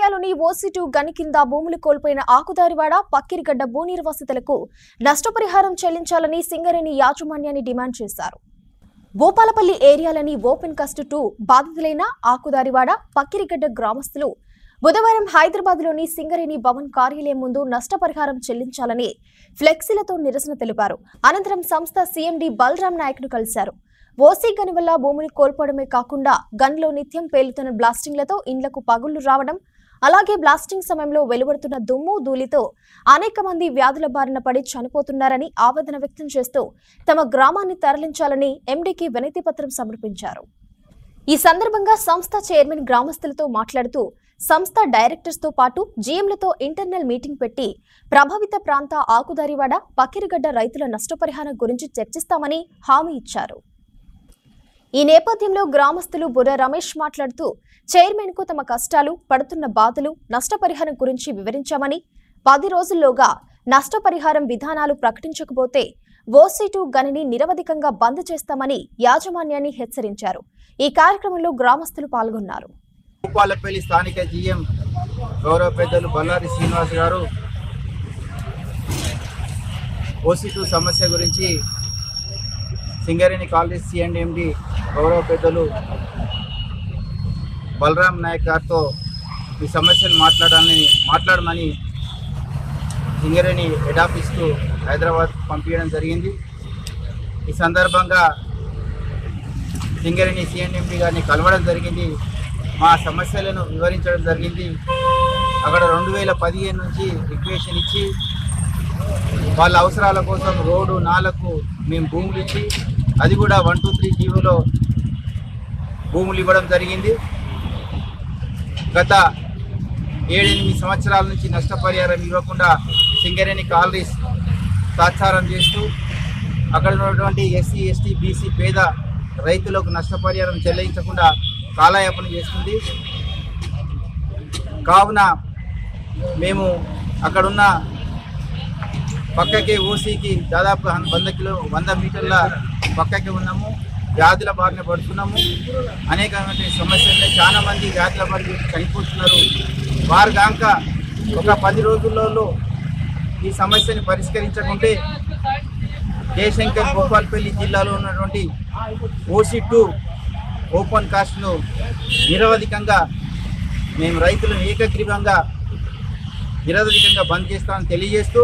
ఏరియాలోని ఓసీ2 గని కింద భూములు కోల్పోయిన ఆకుదారివాడ పక్కిరిగడ్డ భూ నిర్వాసితులకు నష్టపరిహారం చెల్లించాలని సింగరేణి యాజమాన్యాన్ని డిమాండ్ చేశారు. భూపాలపల్లి ఏరియాలోని ఓపెన్ కాస్ట్ 2 బాధితులైన ఆకుదారివాడ పక్కిరిగడ్డ గ్రామస్తులు బుధవారం హైదరాబాద్లోని సింగరేణి భవన్ కార్యాలయం ముందు నష్టపరిహారం చెల్లించాలని ఫ్లెక్సీలతో నిరసన తెలిపారు. అనంతరం సంస్థ సీఎండీ బలరాం నాయక్ను కలిశారు. ఓసీ గని వల్ల భూములు కోల్పోవడమే కాకుండా గన్లో నిత్యం పేలుతున్న బ్లాస్టింగ్లతో ఇండ్లకు పగుళ్లు రావడం, అలాగే బ్లాస్టింగ్ సమయంలో వెలువడుతున్న దుమ్ము ధూళితో అనేక మంది వ్యాధుల బారిన పడి చనిపోతున్నారని ఆవేదన వ్యక్తం చేస్తూ తమ గ్రామాన్ని తరలించాలని ఎండీకి వినతి పత్రం సమర్పించారు. ఈ సందర్భంగా సంస్థ చైర్మన్ గ్రామస్తులతో మాట్లాడుతూ సంస్థ డైరెక్టర్స్ తో పాటు జీఎంలతో ఇంటర్నల్ మీటింగ్ పెట్టి ప్రభావిత ప్రాంత ఆకుదారివాడ పక్కిరిగడ్డ రైతుల నష్టపరిహారం గురించి చర్చిస్తామని హామీ ఇచ్చారు. ఈ నేపథ్యంలో గ్రామస్తులు బుర్ర రమేష్ మాట్లాడుతూ చైర్మన్ కు తమ కష్టాలు, పడుతున్న బాధలు, నష్టపరిహారం గురించి వివరించామని, 10 రోజుల్లోగా నష్టపరిహారం విధానాలు ప్రకటించకపోతే ఓసీ2 గనిని నిరవధికంగా బంద్ చేస్తామని యాజమాన్యాన్ని హెచ్చరించారు. ఈ కార్యక్రమంలో గ్రామస్తులు పాల్గొన్నారు. భూపాలపల్లి స్థానిక జీఎం గౌరవ పెద్దలు బల్లారి శ్రీనివాస్ గారు ఓసీ2 సమస్య గురించి సింగరేణి కాలేజ్ సిఎండి గౌరవ పెద్దలు బలరాం నాయక్ గారితో ఈ సమస్యను మాట్లాడమని సింగరేణి హెడ్ ఆఫీస్కు హైదరాబాద్ పంపించడం జరిగింది. ఈ సందర్భంగా సింగరేణి సిఎండి గారిని కలవడం జరిగింది. మా సమస్యలను వివరించడం జరిగింది. అక్కడ 2015 నుంచి రిక్వెషన్ ఇచ్చి వాళ్ళ అవసరాల కోసం రోడ్డు, నాలకు మేము భూములు ఇచ్చి, అది కూడా 123 జీవోలో భూములు ఇవ్వడం జరిగింది. గత 7-8 సంవత్సరాల నుంచి నష్టపరిహారం ఇవ్వకుండా సింగరేణి కాలనీస్ తాత్సారం చేస్తూ అక్కడ ఉన్నటువంటి ఎస్సీ, ఎస్టీ, బీసీ పేద రైతులకు నష్టపరిహారం చెల్లించకుండా కాలయాపన చేస్తుంది. కావున మేము అక్కడున్న పక్కకే ఓసీకి దాదాపు 100 మీటర్ల పక్కకే ఉన్నాము. వ్యాధుల బారిన పడుతున్నాము. అనేకమైన సమస్యలు, చాలా మంది వ్యాధుల బారిన చనిపోతున్నారు. వారు కాక ఒక 10 రోజులలో ఈ సమస్యని పరిష్కరించకుంటే జయశంకర్ భూపాలపల్లి జిల్లాలో ఉన్నటువంటి ఓసీ2 ఓపెన్ కాస్ట్ను నిరవధికంగా మేము రైతులను ఏకగ్రీవంగా నిరవధికంగా బంద్ చేస్తామని తెలియజేస్తూ